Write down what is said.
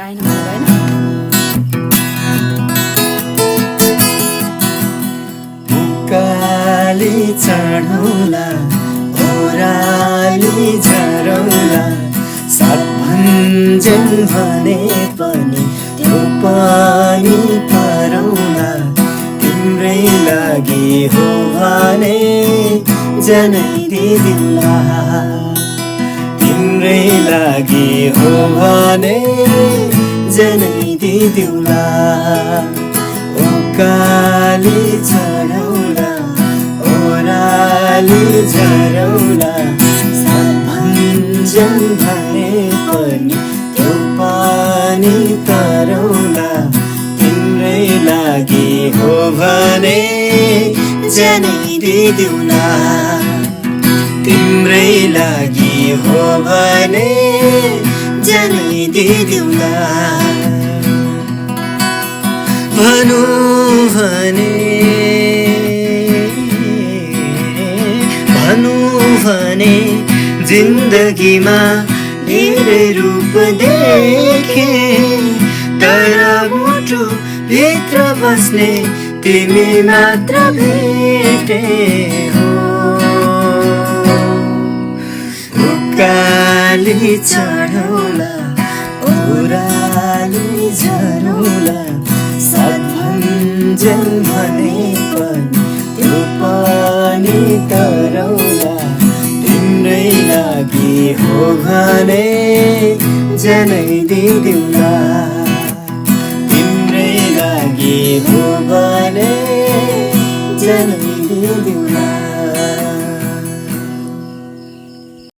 आएन भनेर हैन। काली चढौला ओराली झरौला सात भञ्जन भने पनि त्यो पानी परौला तिम्रै लागि हो भने जनै दिदिउला तिम्रै लागि हो भने जनै दिदिउला ओ काली चढौला ओराली झरौला सात भञ्जन भने पनि त्यो पानी तरौला तिम्रै लागि हो भने जनै दिदिउला तिम्रै लागि हो भने जनै दिदिउला भनु भने जिन्दगीमा धेरै रूप देखे तर मुटु भित्र बस्ने तिमी मात्र भेटे हो काली चढौला ओराली झरौला सात भञ्जन भने पनि त्यो पानी तरौला तिम्रै लागि हो भने जनै दिदिउला तिम्रै लागि हो भने जनै दिदिउला